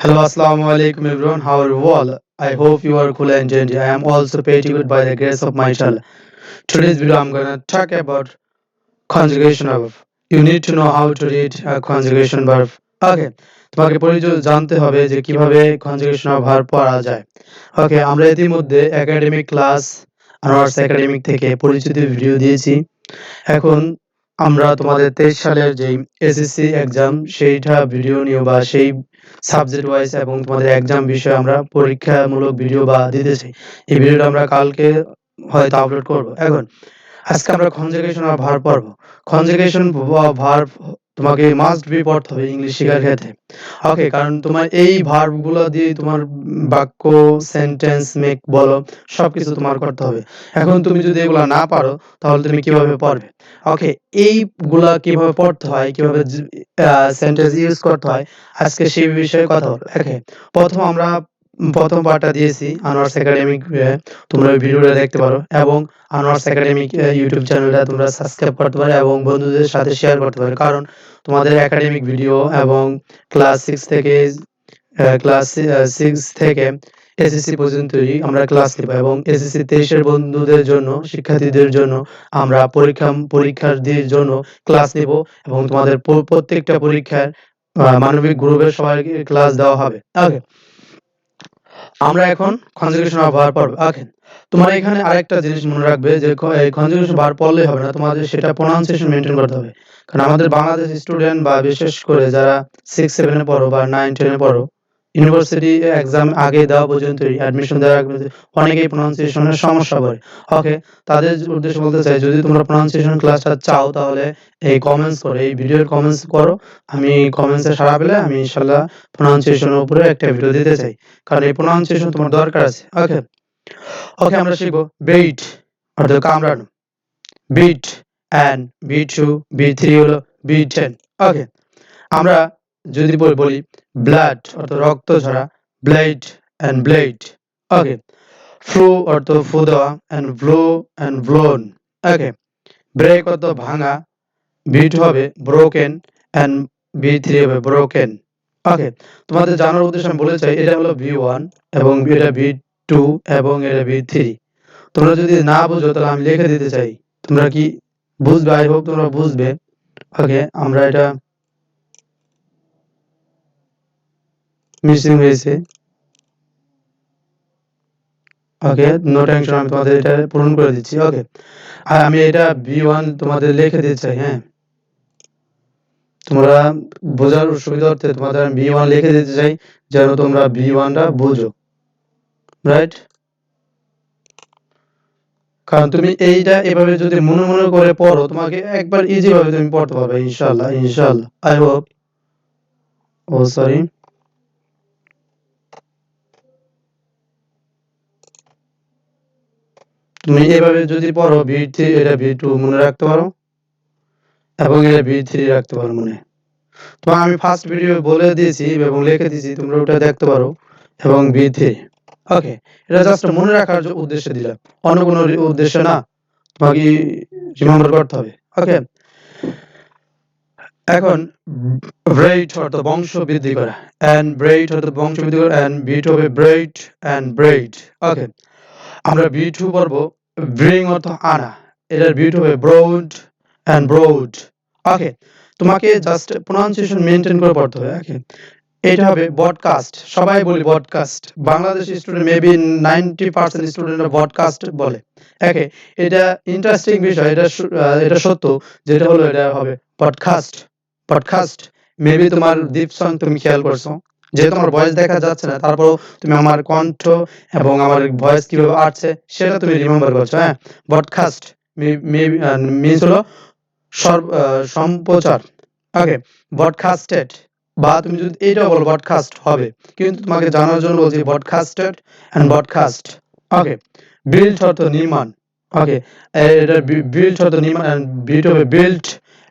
Hello, Assalamu alaikum everyone. How are you all? I hope you are cool and gentle. I am also pretty good by the grace of my Allah. Today's video I'm gonna talk about conjugation verb. You need to know how to read a conjugation verb. Okay, তোমাকে পরিচয় জানতে হবে যে কিভাবে conjugation of verb পড়া যায়। ওকে, আমরা ইতিমধ্যে একাডেমিক ক্লাস আনোয়ার্স একাডেমিক থেকে পরিচিতি ভিডিও দিয়েছি। এখন আমরা তোমাদের 23 সালের যেই এসএসসি এক্সাম সেইটা ভিডিও নিয়ে বা সেই সাবজেক্ট ওয়াইজ এবং তোমাদের এক্সাম বিষয়ে আমরা পরীক্ষামূলক ভিডিও বা দিতে চাই। এই ভিডিওটা আমরা কালকে হয়তো আপলোড করব। এখন আজকে আমরা কনজুগেশন অফ ভার্ব পড়ব। কনজুগেশন অফ ভার্ব তোমাকে মাস্ট বি পড়তে হবে ইংলিশ শেখার ক্ষেত্রে। ওকে, কারণ তোমার এই ভার্বগুলো দিয়ে তোমার বাক্য, সেন্টেন্স মেক বলো সবকিছু তোমার করতে হবে। এখন তুমি যদি এগুলো না পারো তাহলে তুমি কিভাবে পড়বে? ওকে, এইগুলা কিভাবে পড়তে হয়, কিভাবে সেন্টেন্স ইউজ করতে হয় আজকে সেই বিষয়ে কথা বলবো। ওকে, আমরা প্রথম পার্টটা দিয়েছি আনোয়ার্স একাডেমিক, তোমরা ওই ভিডিওটা দেখতে পারো এবং আনোয়ার্স একাডেমিক ইউটিউব চ্যানেলটা তোমরা সাবস্ক্রাইব করতে পারো এবং বন্ধুদের সাথে শেয়ার করতে পারো, কারণ তোমাদের একাডেমিক ভিডিও এবং ক্লাস 6 থেকে এসএসসি পর্যন্তই আমরা ক্লাস নেব এবং এসএসসি 23 এর বন্ধুদের জন্য, শিক্ষার্থীদের জন্য আমরা পরীক্ষার্থীর জন্য ক্লাস নেব এবং তোমাদের প্রত্যেকটা পরীক্ষার মানবিক গ্রুপের সবাইকে ক্লাস দেওয়া হবে। ওকে, আমরা এখন কনজুগেশন অফ ভার্ব পড়ব। ওকে, তোমরা এখানে আরেকটা জিনিস মনে রাখবে যে এই কনজুগেশন ভার্ব পড়লেই হবে না, তোমাদের সেটা প্রোনাউন্সিয়েশন মেইনটেইন করতে হবে। কারণ আমাদের বাংলাদেশ স্টুডেন্ট বা বিশেষ করে যারা 6 7 এ পড়ো বা 9 10 এ পড়ো, ইউনিভার্সিটি এক্সাম আগে দেওয়া পর্যন্ত অ্যাডমিশন দেওয়ার আগে অনেকেই প্রোনাউন্সিয়েশনের সমস্যা পড়ে। ওকে, তাদের উদ্দেশ্যে বলতে চাই, যদি তোমরা প্রোনাউন্সিয়েশন ক্লাসটা চাও তাহলে এই কমেন্টস করো, এই ভিডিওর কমেন্টস করো। আমি কমেন্টসে সাড়া পেলে আমি ইনশাআল্লাহ প্রোনাউন্সিয়েশনের উপরে একটা ভিডিও দিতে চাই, কারণ এই প্রোনাউন্সিয়েশন তোমার দরকার আছে। ওকে, আমরা শিখবো বেইট অর্থাৎ কামড়ানো, বিট অ্যান্ড B2 B3 হলো B10। ওকে, আমরা যদি বলি ব্লাড অর্থাৎ রক্ত ঝরা, bled and bled. Okay, blow অর্থ ফু দেওয়া and blow and blown. Okay, break অর্থ ভাঙা, B2 হবে ব্রোকেন অ্যান্ড B3 হবে ব্রোকেন। ওকে, তোমাদের জানার উদ্দেশ্যে আমি বলতে চাই এটা হলো V1 এবং এটা V2 এবং এটা V3। তোমরা যদি না বুঝো তাহলে আমি লিখে দিতে চাই, তোমরা কি বুঝবে? আই হোপ তোমরা বুঝবে। ওকে, আমরা এটা মিসিং হয়েছে। ওকে, নো টেনশন, আমি তোমাদের এটা পূরণ করে দিচ্ছি। ওকে, আর আমি এটা V1 তোমাদের লিখে দিতে চাই। হ্যাঁ, তোমরা বোঝার সুবিধার্থে তোমাদের আমি V1 লিখে দিতে চাই যেন তোমরা V1টা বুঝো, রাইট? কারণ তুমি এইটা এভাবে যদি মনে মনে করে পড়ো, তোমাকে একবার ইজি ভাবে তুমি পড়তে পারবে ইনশাআল্লাহ, ইনশাআল্লাহ। I hope. ও সরি, তুমি এভাবে যদি পড়ো V3 এটা V2 মনে রাখতে পারো এবং এটা V3 রাখতে পারো মনে। তো আমি ফার্স্ট ভিডিও বলে দিয়েছি এবং লিখে দিয়েছি, তোমরা ওটা দেখতে পারো এবং V3। ওকে, এটা জাস্ট মনে রাখার উদ্দেশ্যে দিলাম, অন্য কোনো উদ্দেশ্য না, তোমাকে রিমেম্বার করতে হবে। ওকে, এখন ব্রেড অর্থ বংশ বৃদ্ধি করা, এন্ড ব্রেড অর্থ বংশ বৃদ্ধি করা, এন্ড বিট হবে ব্রেড এন্ড ব্রেড। ওকে, আমরা B2 পড়ব ব্রিং অর্থ আনা, এটার B2 হবে ব্রড এন্ড ব্রড। ওকে, তোমাকে জাস্ট প্রোনাউন্সিয়েশন মেইনটেইন করে পড়তে হবে। ওকে, এটা হবে বডকাস্ট, সবাই বলি বডকাস্ট, বাংলাদেশি স্টুডেন্ট মেবি 90% স্টুডেন্টরা বডকাস্ট বলে। ওকে, এটা ইন্টারেস্টিং বিষয়, এটা সত্য, যেটা হলো এটা হবে পডকাস্ট। পডকাস্ট মেবি তোমার দীপ সং তুমি খেয়াল করছো, যেহেতু আমার ভয়েস দেখা যাচ্ছে না তারপরও তুমি আমার কণ্ঠ এবং আমার ভয়েস কিভাবে আসছে সেটা তুমি রিমেম্বার করছো। হ্যাঁ, বডকাস্ট মিনস হলো সম্প্রচার। ওকে, বডকাস্টেড, বা তুমি যদি এইটাও বলো বডকাস্ট হবে, কিন্তু তোমাকে জানার জন্য বলছি বডকাস্টেড এন্ড বডকাস্ট। ওকে, বিল্ট অর্থ নির্মাণ। ওকে, এটা বিল্ট অর্থ নির্মাণ এন্ড বিট হবে built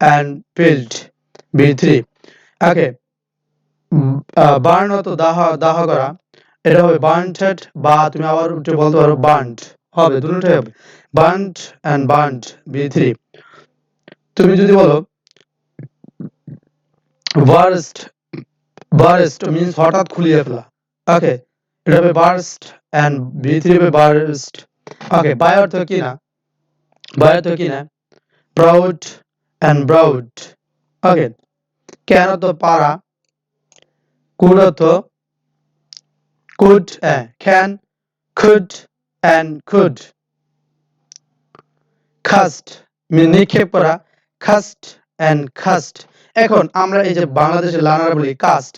and built, B3। Okay, burn অর্থ দাহ করা, এটা হবে বার্নটেড, বা তুমি আবার উঠে বলতে পারো বার্নড, হবে দুটোটাই হবে, বার্নড এন্ড বার্নড, B3। তুমি যদি বলো ওয়ার্স্ট বার্স্ট মিন্স হঠাৎ খুলিয়ে ফেলা। ওকে, এটা হবে বার্স্ট অ্যান্ড B3 হবে বার্স্ট। ওকে, বাই অর্থ কি না, বাই অর্থ কি না, ব্রাউড অ্যান্ড ব্রাউড। ওকে, ক্যান অর্থ পারা, কুড অর্থ could, can, could and could. Cast নিক্ষেপ করা, খাস্ট অ্যান্ড খাস্ট। এখন আমরা এই যে বাংলাদেশের লার্নার বলি কাস্ট,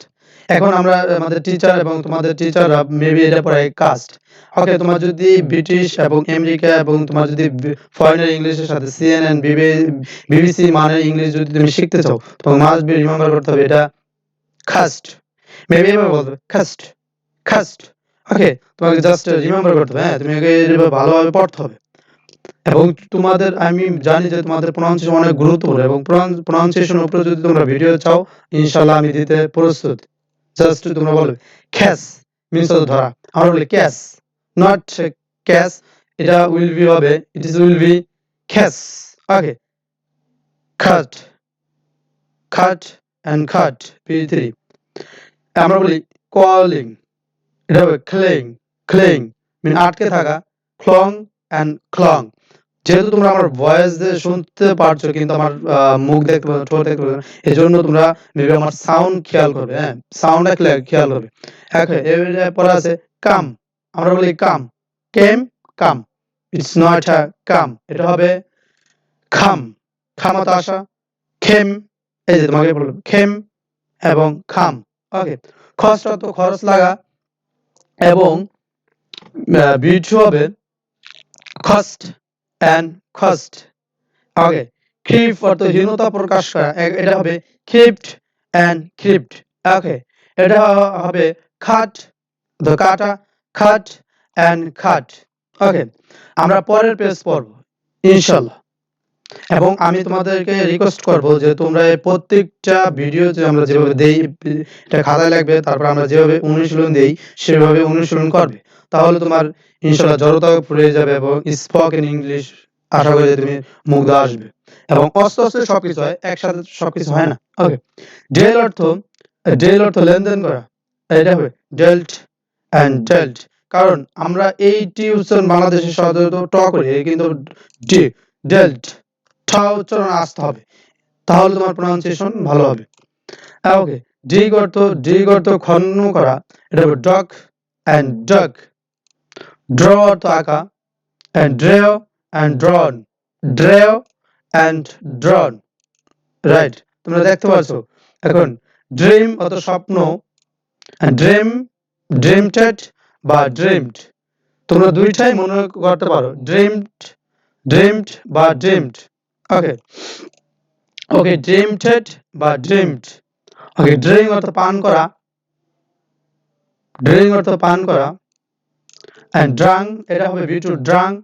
এখন আমরা আমাদের টিচার এবং তোমাদের টিচাররা মেবি এটা পড়ায় কাস্ট। ওকে, তোমার যদি ব্রিটিশ এবং আমেরিকা এবং তোমার যদি ফরেনার ইংলিশের সাথে CNN BBC মানের ইংলিশ যদি তুমি শিখতে চাও, তোমাকে মাস্ট বি রিমেম্বার করতে হবে এটা কাস্ট। মেবি এভাবে বলবে কাস্ট, কাস্ট। ওকে, তোমাকে জাস্ট রিমেম্বার করতে হবে, তুমি ভালোভাবে পড়তে হবে। এবং তোমাদের আমি জানি যে তোমাদের প্রনাউন্সিয়েশন অনেক গুরুত্বপূর্ণ এবং প্রনাউন্সিয়েশনের উপরে যদি তোমরা ভিডিও চাও ইনশাআল্লাহ আমি দিতে প্রস্তুত। জাস্ট তোমরা বলবে ক্যাস মিন্স ধরা, আমরা বলি ক্যাস, নট ক্যাস, এটা উইল বি হবে, it is will be catch. Okay, cut, cut and cut, P3। আমরা বলি কলিং, এটা হবে ক্লেইং, ক্লেইং মিন আটকে থাকা, ক্লং এন্ড ক্লং। যেহেতু তোমরা আমার ভয়েস দিয়ে শুনতে পারছো কিন্তু আমার মুখ দেখতে পাচ্ছ, ঠোঁট দেখতে পাচ্ছ, এই জন্য তোমরা মেবি আমার সাউন্ড খেয়াল করবে, সাউন্ডটা খেয়াল করবে। ওকে, এরপর আছে কাম, আমরা বলি কাম, কেম, কাম, ইটস নট আ কাম, এটা হবে খাম, খামাত আসা, খেম, এই যে তোমাকে বললাম খেম এবং খাম। ওকে, খরচ তো খরচ লাগা এবং বিটু হবে cost and cost. Okay, creep অর্থ হীনতা প্রকাশ করা, এটা হবে ক্রিপ্ট অ্যান্ড ক্রিপ্ট। ওকে, এটা হবে খাট, দ্য কাটা, খাট অ্যান্ড খাট। ওকে, আমরা পরের পেজ পড়ব ইনশাআল্লাহ এবং আমি তোমাদেরকে রিকোয়েস্ট করব যে তোমরা এই প্রত্যেকটা ভিডিও যে আমরা যেভাবে দেই এটা খাতায় লাগবে, তারপর আমরা যেভাবে অনুশীলন দেই সেভাবে অনুশীলন করবে, তাহলে তোমার ইনশাআল্লাহ জড়তা ফুরিয়ে যাবে এবং স্পোকেন ইংলিশ আশা করি যে তুমি মুগ্ধ আসবে এবং আস্তে আস্তে সবকিছু হয়, একসাথে সবকিছু হয় না। ওকে, ডেল অর্থ, ডেল অর্থ লেনদেন করা, এটা হবে ডেল্ট অ্যান্ড ডেল্ট। কারণ আমরা এই টিউশন বাংলাদেশের সাধারণত ট করি কিন্তু ডি, ডেল্ট, ঠ উচ্চারণ আসতে হবে, তাহলে তোমার প্রনাউন্সিয়েশন ভালো হবে। ওকে, ডিগ অর্থ খনন করা, এটা হবে ডগ অ্যান্ড ডগ। ড্র অর্থ আঁকা, and draw and drawn, draw and drawn, right, তোমরা দেখতে পাচ্ছো। এখন ড্রিম অর্থ স্বপ্ন, ড্রিম, ড্রিমটেড বা ড্রিমড, তোমরা দুইটাই মনে করতে পারো, ড্রিমড, ড্রিমড বা ড্রিমড। ওকে, ওকে, ড্রিমটেড বা ড্রিমড। ওকে, ড্রিঙ্ক অর্থ পান করা, ড্রিঙ্ক অর্থ পান করা, and drunk, এটা হবে B2, drunk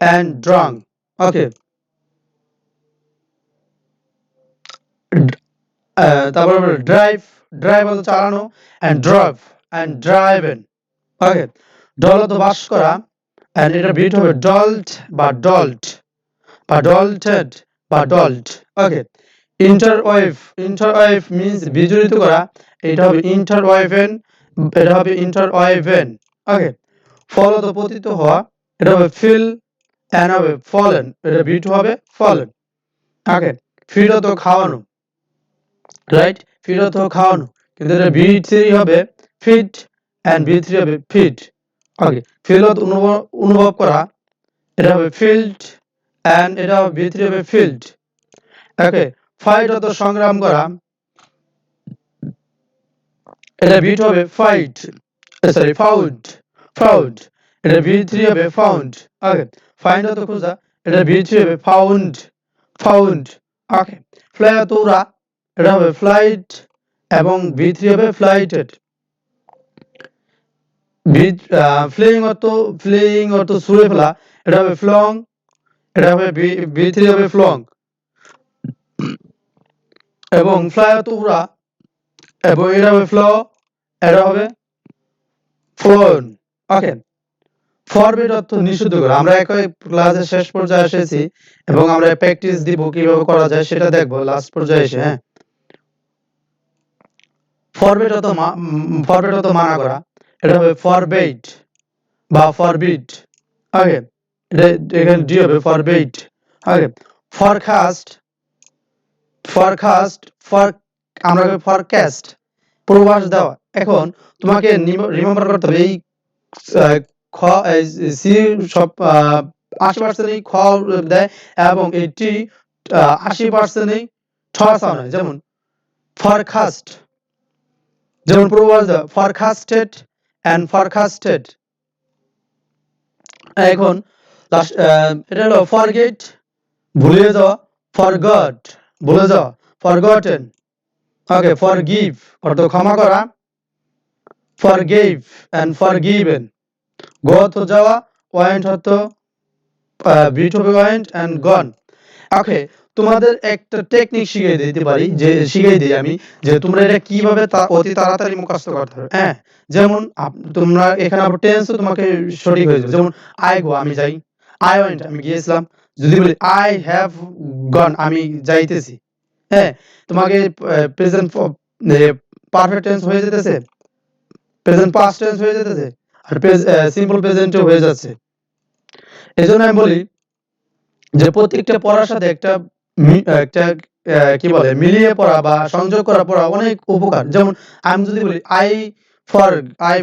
and drunk। ওকে, তারপর ড্রাইভ, ড্রাইভ অর্থ চালানো, and drive and driving। Okay, doll অর্থ বাস করা, and এটা B2 হবে ডল্ট বা ডল্ট বা ডল্টেড বা ডল্ট। ওকে, ইন্টারওয়েভ, ইন্টারওয়েভ মিন্স বিজড়িত করা, এটা হবে ইন্টারওয়েভেন, এটা হবে ইন্টারওয়েভেন। ওকে, ফল অর্থ পতিত হওয়া, এটা হবে ফিল অ্যান্ড হবে ফলেন, এটা B2 হবে ফলেন। ওকে, ফিড অর্থ খাওয়ানো, রাইট, ফিড অর্থ খাওয়ানো, কিন্তু এটা B3 হবে ফিড অ্যান্ড B3 হবে ফিড। ওকে, ফিল অর্থ অনুভব করা, এটা হবে ফিল্ড অ্যান্ড এটা হবে B3 হবে ফিল্ড। ওকে, ফাইট অর্থ সংগ্রাম করা, এটা B2 হবে ফাইট, সরি ফাউন্ড, ফাউন্ড, এটা B3 হবে ফাউন্ড। ওকে, ফাইন্ড অর্থ খোঁজা, এটা B3 হবে ফাউন্ড, ফাউন্ড। ওকে, ফ্লাই অর্থ উড়া, এটা হবে ফ্লাইট এবং B3 হবে ফ্লাইটেড। ফ্লেইং অর্থ ছুঁড়ে ফেলা, এটা হবে ফ্লং, এটা হবে B3 হবে ফ্লং এবং ফ্লাই অর্থ উড়া এবং এটা হবে ফ্লো, এটা হবে ফোন। ওকে, ফরবিড অর্থ নিষিদ্ধ করা, আমরা একই ক্লাসের শেষ পর্যায়ে এসেছি এবং আমরা প্র্যাকটিস দিব কিভাবে করা যায় সেটা দেখবো লাস্ট পর্যায়ে এসে। ফরবেট অত মানা করা, এটা হবে ফরবেট বা ফরবিট। ওকে, এটা এখানে ডি হবে ফরবেট। ওকে, ফরকাস্ট ফরকাস্ট ফর আমরা ফরকাস্ট পূর্বাভাস দেওয়া। এখন তোমাকে রিমেম্বার করতে হবে এই খ সি সব 80% খ দেয় এবং এই টি 80% ঠ সাউন্ড হয়। যেমন ফরকাস্ট, যেমন পূর্বাভাস দেওয়া, ফরকাস্টেড এন্ড ফরকাস্টেড। এখন এটা হলো ফরগেট ভুলে যাওয়া, ফরগট ভুলে যাওয়া, ফরগটেন। ওকে, ফরগিভ অর্থ ক্ষমা করা, ফরগেভ এন্ড ফরগিভেন। গত যাওয়া, ওয়েন্ট অর্থ বিট হবে ওয়েন্ট এন্ড গন। ওকে, তোমাদের একটা টেকনিক শিখিয়ে দিতে পারি, যে শিখিয়ে দিই আমি, যে তোমরা এটা কিভাবে অতি তাড়াতাড়ি মুখস্থ করতে হবে। হ্যাঁ, যেমন তোমরা এখানে আবার টেন্সও তোমাকে সঠিক হয়ে যাবে। যেমন আই গো আমি যাই, আই ওয়েন্ট আমি গিয়েছিলাম। যদি বলি আই হ্যাভ গন আমি যাইতেছি, হ্যাঁ, তোমাকে প্রেজেন্ট পারফেক্ট টেন্স হয়ে যেতেছে, প্রেজেন্ট পাস্ট টেন্স হয়ে যেতেছে, আর সিম্পল প্রেজেন্টও হয়ে যাচ্ছে। এজন্য আমি বলি যে প্রত্যেকটা পড়ার সাথে একটা একটা কি বলে মিলিয়ে পড়া বা সংযোগ করা পড়া অনেক উপকার। যেমন আমি যদি বলি আই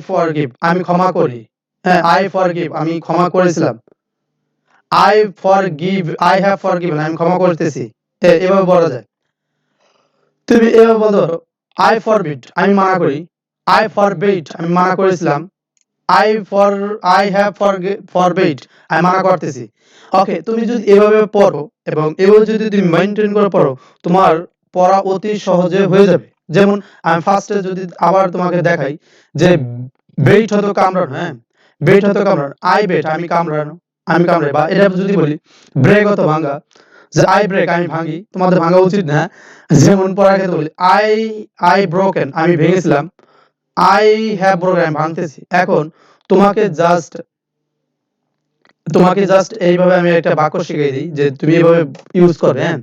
ফরগিভ আমি ক্ষমা করি, হ্যাঁ, আই ফরগিভ আমি ক্ষমা করেছিলাম, আই হ্যাভ ফরগিভেন আমি ক্ষমা করতেছি, এভাবে বলা যায়। তুমি এভাবে বলতে পারো আই ফরবিড আমি মানা করি, আই ফরবেট আমি মানা করেছিলাম, আই হ্যাভ ফরবেট আমি মানা করতেছি। ওকে, তুমি যদি এভাবে পড়ো এবং এভাবে যদি তুমি মেইনটেইন করে পড়ো, তোমার পড়া অতি সহজে হয়ে যাবে। যেমন আমি ফার্স্টে যদি আবার তোমাকে দেখাই যে বেট হতো কামড়ানো, হ্যাঁ, বেট হতো কামড়ানো, আই বেট আমি কামড়ানো, আমি কামড়াই। বা এটা যদি বলি ব্রেক হতো ভাঙা, যে আই ব্রেক আমি ভাঙি, তোমাদের ভাঙা উচিত না। যেমন পড়ার ক্ষেত্রে বলি আই ব্রোকেন আমি ভেঙেছিলাম, আই হ্যাভ ব্রোকেন আমি ভাঙতেছি। এখন তোমাকে জাস্ট এইভাবে আমি একটা বাক্য শিখিয়ে দিই যে তুমি এভাবে ইউজ করবে। হ্যাঁ,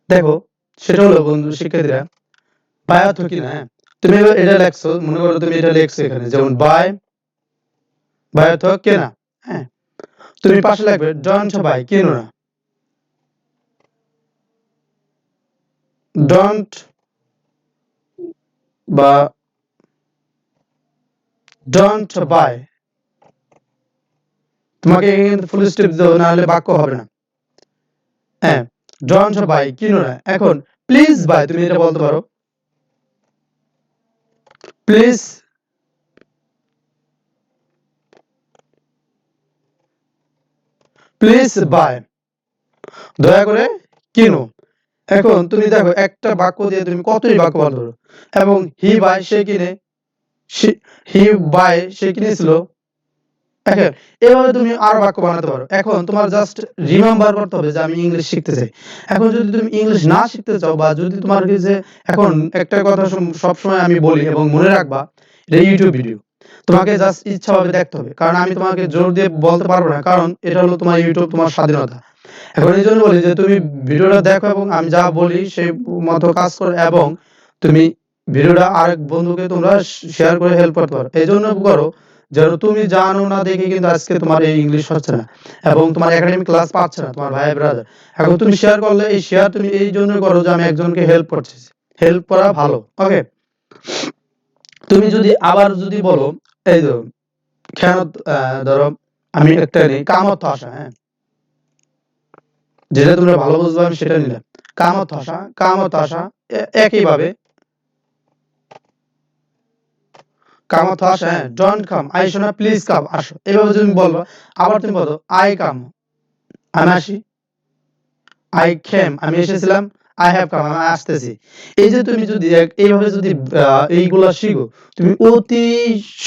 দেখো সেটা হলো বন্ধু শিক্ষার্থীরা, বাই অর্থ কি না, হ্যাঁ, তুমি এটা লেখছো, মনে করো তুমি এটা লেখছো এখানে, যেমন বাই অর্থ কেনা, হ্যাঁ, তুমি পাশে লিখবে ডোন্ট বাই কেনো না, ডোন্ট বা ডোন্ট বাই। তোমাকে কিন্তু ফুল স্টপ দাও, না হলে বাক্য হবে না। হ্যাঁ, ডোন্ট বাই কিনো না। এখন প্লিজ বাই তুমি এটা বলতে পারো, প্লিজ বাই দয়া করে কিনো। এখন তুমি দেখো একটা বাক্য দিয়ে তুমি কতই বাক্য বলতে পারো। এবং হি বাই সে কিনে, হি বাই সে কিনেছিল। এখন এভাবে তুমি আরো বাক্য বানাতে পারো। এখন তোমার জাস্ট রিমেম্বার করতে হবে যে আমি ইংলিশ শিখতে চাই। এখন যদি তুমি ইংলিশ না শিখতে চাও, বা যদি তোমার কি যে এখন একটা কথা সবসময় আমি বলি এবং মনে রাখবা, এটা ইউটিউব ভিডিও, তোমাকে জাস্ট ইচ্ছাভাবে দেখতে হবে। কারণ আমি তোমাকে জোর দিয়ে বলতে পারবো না, কারণ এটা হলো তোমার ইউটিউব, তোমার স্বাধীনতা। এখন এই জন্য বলি যে তুমি ভিডিওটা দেখো এবং আমি যা বলি সেই মতো কাজ করো, এবং তুমি ভিডিওটা আরেক বন্ধুকে তোমরা শেয়ার করে হেল্প করতে পারো। এই জন্য করো যেন তুমি জানো না দেখে কিন্তু আজকে তোমার এই ইংলিশ হচ্ছে না এবং তোমার একাডেমিক ক্লাস পাচ্ছে না তোমার ভাই ব্রাদার। এখন তুমি শেয়ার করলে, এই শেয়ার তুমি এই জন্য করো যে আমি একজনকে হেল্প করছি, হেল্প করা ভালো। ওকে, তুমি যদি আবার যদি বলো এই কেন, ধরো আমি একটা নেই কামত আসা, হ্যাঁ, যেটা তোমরা ভালো বুঝবে আমি সেটা নিলাম। কামত আসা একইভাবে কামত আসা, হ্যাঁ, ডোন্ট কাম আইসো না, প্লিজ কাম আসো। এভাবে তুমি বলবা। আবার তুমি বলো আই কাম আমি আসি, আই কেম আমি এসেছিলাম, আই হ্যাভ কাম আমি আসতেছি। এই যে তুমি যদি এইভাবে যদি এইগুলা শিখো, তুমি অতি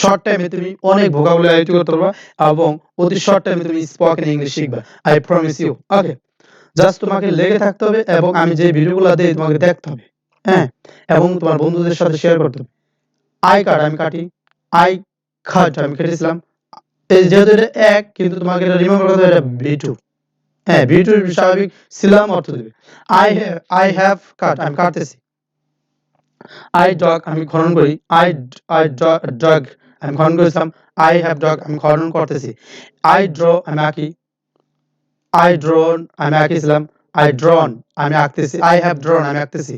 শর্ট টাইমে তুমি অনেক ভোকাবুলারি করতে পারবা এবং অতি শর্ট টাইমে তুমি স্পোকেন ইংলিশ শিখবা। I promise you. Okay, just তোমাকে লেগে থাকতে হবে এবং আমি যে ভিডিওগুলো দেই তোমাকে দেখতে হবে, হ্যাঁ, এবং তোমার বন্ধুদের সাথে শেয়ার করতে হবে। আই কাট আমি কাটি, আই কাট আমি কেটেছিলাম। এই যেহেতু এটা এক, কিন্তু তোমাকে এটা রিমেম্বার করতে হবে, এটা বি2। হ্যাঁ, বি2 স্বাভাবিক ছিলাম অর্থ দেবে। আই হ্যাভ কাট আমি কাটতেছি। আই ডগ আমি খনন করি, আই ডগ আমি খনন করেছিলাম, আই হ্যাভ ডগ আমি খনন করতেছি, আই ড্র আমি আঁকি, আই ড্রন আমি আঁকিছিলাম, আই ড্রন আমি আঁকতেছি, আই হ্যাভ ড্রন আমি আঁকতেছি।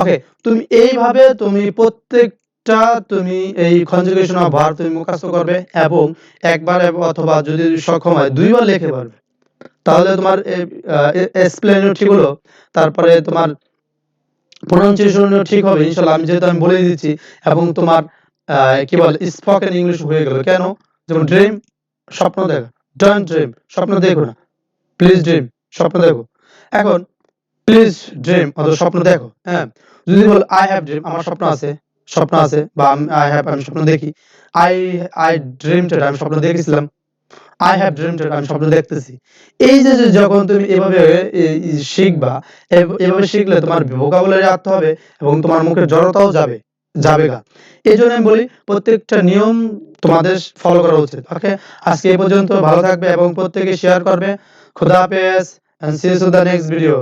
ওকে, তুমি এইভাবে তুমি প্রত্যেকটা তুমি এই কনজুগেশন অফ ভার্ব তুমি মুখস্থ করবে এবং একবার অথবা যদি সক্ষম হয় দুইবার লিখে পারবে। তাহলে তোমার এক্সপ্লেনও ঠিক হলো, তারপরে তোমার প্রনাউন্সিয়েশনও ঠিক হবে ইনশাআল্লাহ, আমি যেহেতু আমি বলে দিচ্ছি, এবং তোমার কি বলে স্পোকেন ইংলিশ হয়ে গেল। কেন? যেমন ড্রিম স্বপ্ন দেখা, ডোন্ট ড্রিম স্বপ্ন দেখো না, প্লিজ ড্রিম স্বপ্ন দেখো। এখন প্লিজ ড্রিম অথবা স্বপ্ন দেখো, হ্যাঁ। যদি বল আই হ্যাভ ড্রিম আমার স্বপ্ন আছে বা আই হ্যাভ আমি স্বপ্ন দেখি, আই আই ড্রিমড আমি স্বপ্ন দেখেছিলাম, আই হ্যাভ ড্রিমড আমি স্বপ্ন দেখতেছি। এই যে যখন তুমি এভাবে শিখবা, এভাবে শিখলে তোমার ভোকাবুলারি আয়ত্ত হবে এবং তোমার মুখের জড়তাও যাবেগা। এইজন্য আমি বলি প্রত্যেকটা নিয়ম তোমাদের ফলো করা উচিত। ওকে, আজকে এই পর্যন্ত, ভালো থাকবে এবং প্রত্যেকে শেয়ার করবে। খোদা হাফেজ, and see you in the next video.